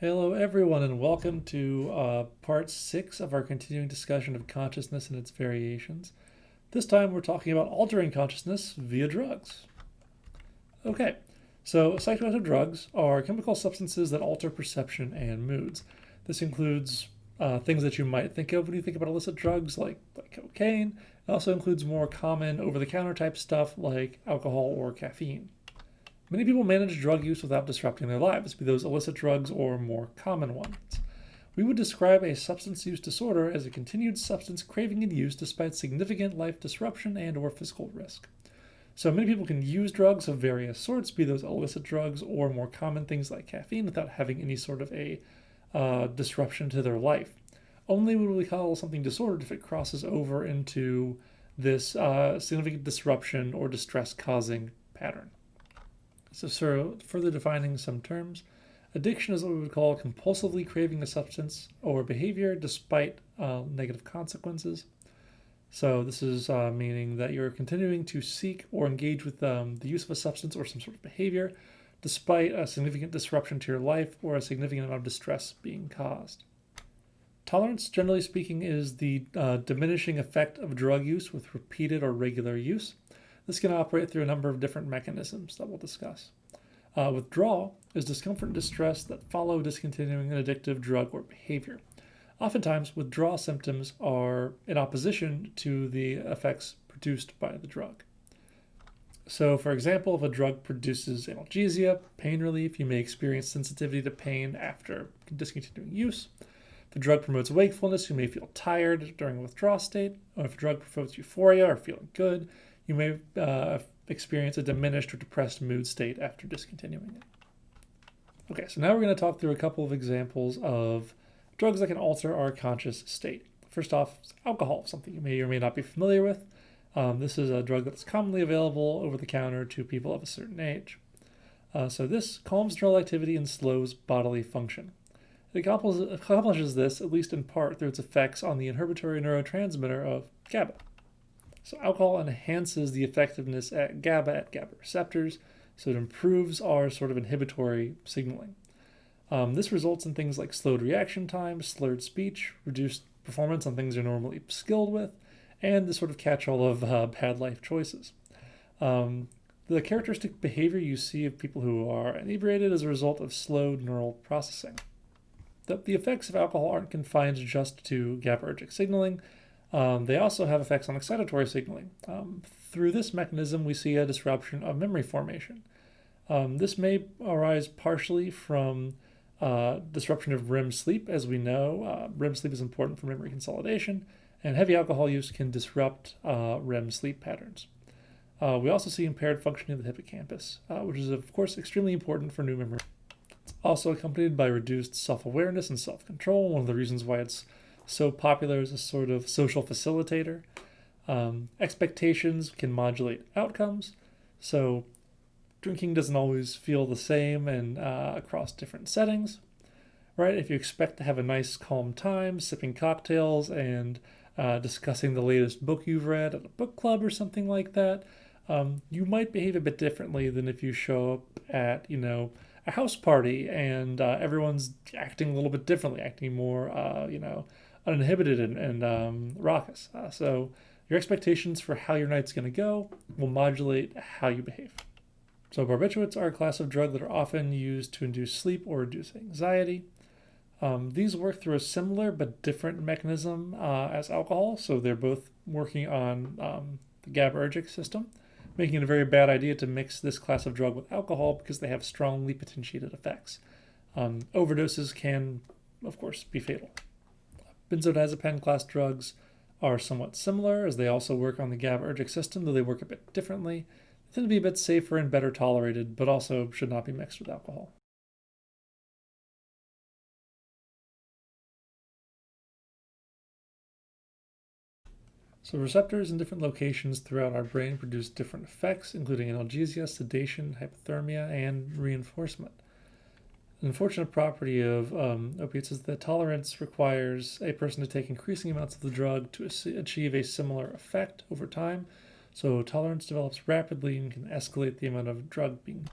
Hello, everyone, and welcome to part 6 of our continuing discussion of consciousness and its variations. This time we're talking about altering consciousness via drugs. Okay, so psychoactive drugs are chemical substances that alter perception and moods. This includes things that you might think of when you think about illicit drugs like cocaine. It also includes more common over-the-counter type stuff like alcohol or caffeine. Many people manage drug use without disrupting their lives, be those illicit drugs or more common ones. We would describe a substance use disorder as a continued substance craving and use despite significant life disruption and or physical risk. So many people can use drugs of various sorts, be those illicit drugs or more common things like caffeine, without having any sort of a disruption to their life. Only would we call something disordered if it crosses over into this significant disruption or distress-causing pattern. So further defining some terms, addiction is what we would call compulsively craving a substance or behavior despite negative consequences. So this is meaning that you're continuing to seek or engage with the use of a substance or some sort of behavior despite a significant disruption to your life or a significant amount of distress being caused. Tolerance, generally speaking, is the diminishing effect of drug use with repeated or regular use. This can operate through a number of different mechanisms that we'll discuss. Withdrawal is discomfort and distress that follow discontinuing an addictive drug or behavior. Oftentimes, withdrawal symptoms are in opposition to the effects produced by the drug. So, for example, if a drug produces analgesia, pain relief, you may experience sensitivity to pain after discontinuing use. If a drug promotes wakefulness, you may feel tired during a withdrawal state. Or if a drug promotes euphoria or feeling good, you may experience a diminished or depressed mood state after discontinuing it. Okay, so now we're going to talk through a couple of examples of drugs that can alter our conscious state. First off, alcohol, something you may or may not be familiar with. This is a drug that's commonly available over the counter to people of a certain age. So this calms neural activity and slows bodily function. It accomplishes this, at least in part, through its effects on the inhibitory neurotransmitter of GABA. So alcohol enhances the effectiveness at GABA receptors, so it improves our sort of inhibitory signaling. This results in things like slowed reaction time, slurred speech, reduced performance on things you're normally skilled with, and the sort of catch-all of bad life choices. The characteristic behavior you see of people who are inebriated is a result of slowed neural processing. The effects of alcohol aren't confined just to GABAergic signaling. They also have effects on excitatory signaling. Through this mechanism, we see a disruption of memory formation. This may arise partially from disruption of REM sleep. As we know, REM sleep is important for memory consolidation, and heavy alcohol use can disrupt REM sleep patterns. We also see impaired functioning of the hippocampus, which is, of course, extremely important for new memory. It's also accompanied by reduced self-awareness and self-control, one of the reasons why it's so popular as a sort of social facilitator. Expectations can modulate outcomes, so drinking doesn't always feel the same and across different settings, right? If you expect to have a nice calm time sipping cocktails and discussing the latest book you've read at a book club or something like that, you might behave a bit differently than if you show up at, a house party and everyone's acting a little bit differently, acting more, uninhibited and raucous. So your expectations for how your night's going to go will modulate how you behave. So barbiturates are a class of drug that are often used to induce sleep or reduce anxiety. These work through a similar but different mechanism as alcohol, so they're both working on the GABAergic system, making it a very bad idea to mix this class of drug with alcohol because they have strongly potentiated effects. Overdoses can, of course, be fatal. Benzodiazepine class drugs are somewhat similar, as they also work on the GABAergic system, though they work a bit differently. They tend to be a bit safer and better tolerated, but also should not be mixed with alcohol. So receptors in different locations throughout our brain produce different effects, including analgesia, sedation, hypothermia, and reinforcement. An unfortunate property of opiates is that tolerance requires a person to take increasing amounts of the drug to achieve a similar effect over time. So tolerance develops rapidly and can escalate the amount of drug being.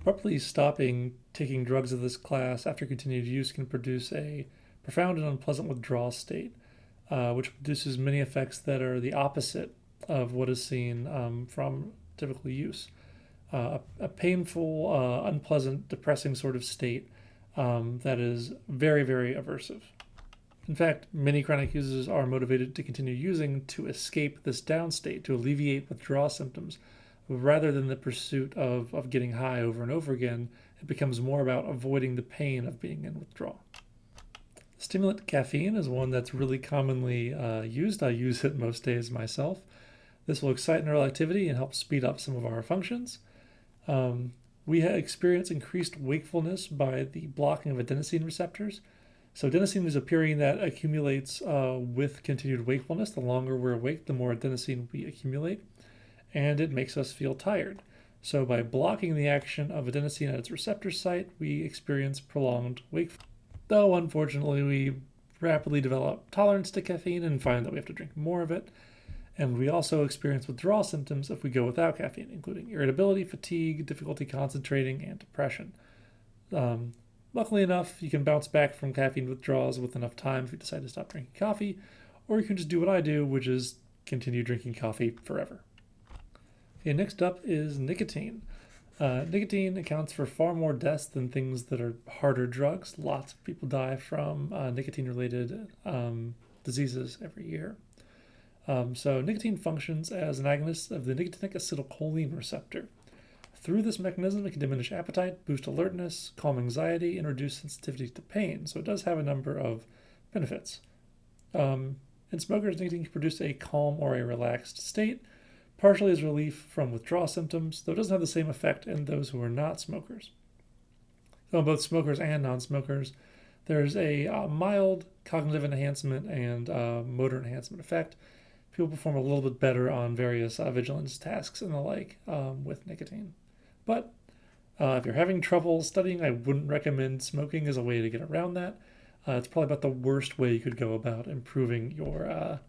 Abruptly stopping taking drugs of this class after continued use can produce a profound and unpleasant withdrawal state, which produces many effects that are the opposite of what is seen from typical use. A painful, unpleasant, depressing sort of state that is very, very aversive. In fact, many chronic users are motivated to continue using to escape this down state, to alleviate withdrawal symptoms. Rather than the pursuit of getting high over and over again, it becomes more about avoiding the pain of being in withdrawal. Stimulant caffeine is one that's really commonly used. I use it most days myself. This will excite neural activity and help speed up some of our functions. We experience increased wakefulness by the blocking of adenosine receptors. So adenosine is a purine that accumulates with continued wakefulness. The longer we're awake, the more adenosine we accumulate, and it makes us feel tired. So by blocking the action of adenosine at its receptor site, we experience prolonged wakefulness. Though unfortunately, we rapidly develop tolerance to caffeine and find that we have to drink more of it. And we also experience withdrawal symptoms if we go without caffeine, including irritability, fatigue, difficulty concentrating, and depression. Luckily enough, you can bounce back from caffeine withdrawals with enough time if you decide to stop drinking coffee, or you can just do what I do, which is continue drinking coffee forever. Okay, next up is nicotine. Nicotine accounts for far more deaths than things that are harder drugs. Lots of people die from nicotine-related diseases every year. So nicotine functions as an agonist of the nicotinic acetylcholine receptor. Through this mechanism, it can diminish appetite, boost alertness, calm anxiety, and reduce sensitivity to pain. So it does have a number of benefits. In smokers, nicotine can produce a calm or a relaxed state, partially as relief from withdrawal symptoms, though it doesn't have the same effect in those who are not smokers. So in both smokers and non-smokers, there's a mild cognitive enhancement and motor enhancement effect. People perform a little bit better on various vigilance tasks and the like with nicotine. But if you're having trouble studying, I wouldn't recommend smoking as a way to get around that. It's probably about the worst way you could go about improving your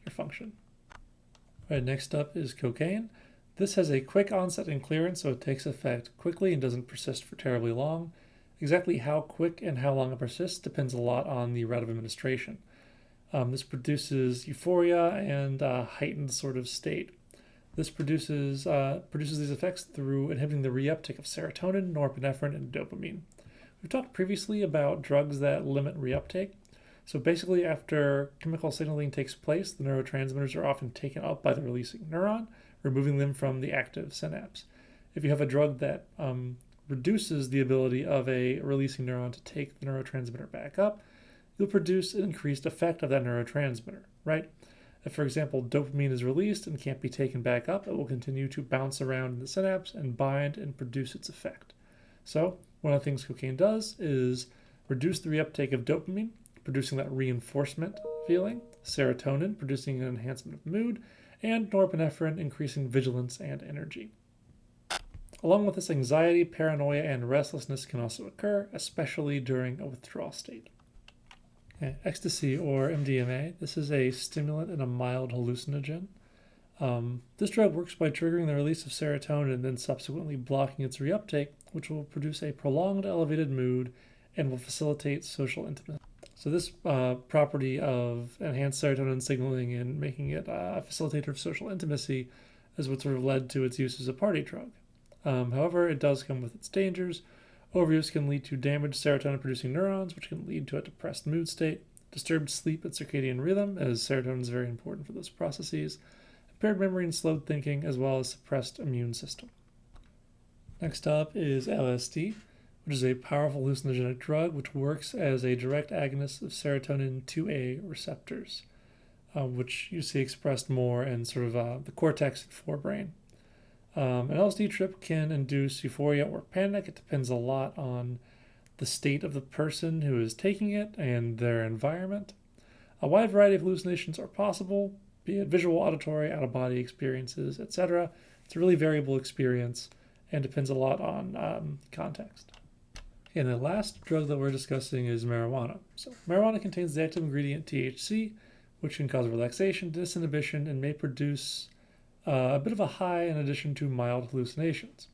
function. All right, next up is cocaine. This has a quick onset and clearance, so it takes effect quickly and doesn't persist for terribly long. Exactly how quick and how long it persists depends a lot on the route of administration. This produces euphoria and a heightened sort of state. This produces these effects through inhibiting the reuptake of serotonin, norepinephrine, and dopamine. We've talked previously about drugs that limit reuptake. So basically, after chemical signaling takes place, the neurotransmitters are often taken up by the releasing neuron, removing them from the active synapse. If you have a drug that reduces the ability of a releasing neuron to take the neurotransmitter back up, you'll produce an increased effect of that neurotransmitter, right? If, for example, dopamine is released and can't be taken back up, it will continue to bounce around in the synapse and bind and produce its effect. So one of the things cocaine does is reduce the reuptake of dopamine, producing that reinforcement feeling, serotonin, producing an enhancement of mood, and norepinephrine, increasing vigilance and energy. Along with this, anxiety, paranoia, and restlessness can also occur, especially during a withdrawal state. Okay, ecstasy, or MDMA, this is a stimulant and a mild hallucinogen. This drug works by triggering the release of serotonin and then subsequently blocking its reuptake, which will produce a prolonged elevated mood and will facilitate social intimacy. So this property of enhanced serotonin signaling and making it a facilitator of social intimacy is what sort of led to its use as a party drug. However, it does come with its dangers. Overuse can lead to damaged serotonin-producing neurons, which can lead to a depressed mood state, disturbed sleep and circadian rhythm, as serotonin is very important for those processes, impaired memory and slowed thinking, as well as suppressed immune system. Next up is LSD, which is a powerful hallucinogenic drug which works as a direct agonist of serotonin 2A receptors, which you see expressed more in sort of the cortex and forebrain. An LSD trip can induce euphoria or panic. It depends a lot on the state of the person who is taking it and their environment. A wide variety of hallucinations are possible, be it visual, auditory, out-of-body experiences, etc. It's a really variable experience and depends a lot on context. And the last drug that we're discussing is marijuana. So marijuana contains the active ingredient THC, which can cause relaxation, disinhibition, and may produce a bit of a high in addition to mild hallucinations.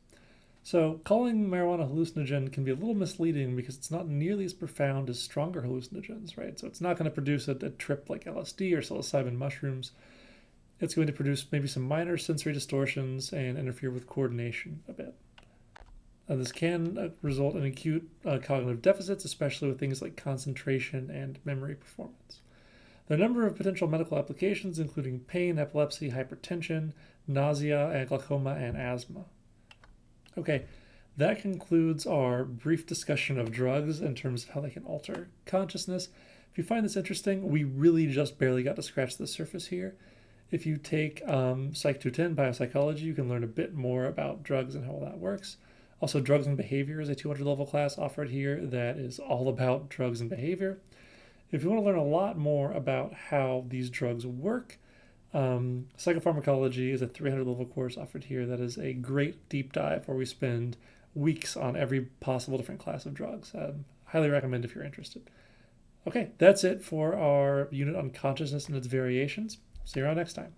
So calling marijuana hallucinogen can be a little misleading because it's not nearly as profound as stronger hallucinogens, right? So it's not going to produce a trip like LSD or psilocybin mushrooms. It's going to produce maybe some minor sensory distortions and interfere with coordination a bit. This can result in acute cognitive deficits, especially with things like concentration and memory performance. There are a number of potential medical applications, including pain, epilepsy, hypertension, nausea, and glaucoma, and asthma. Okay, that concludes our brief discussion of drugs in terms of how they can alter consciousness. If you find this interesting, we really just barely got to scratch the surface here. If you take Psych 210 Biopsychology, you can learn a bit more about drugs and how all that works. Also, Drugs and Behavior is a 200 level class offered here that is all about drugs and behavior. If you want to learn a lot more about how these drugs work, Psychopharmacology is a 300 level course offered here that is a great deep dive where we spend weeks on every possible different class of drugs. Highly recommend if you're interested. Okay, that's it for our unit on consciousness and its variations. See you around next time.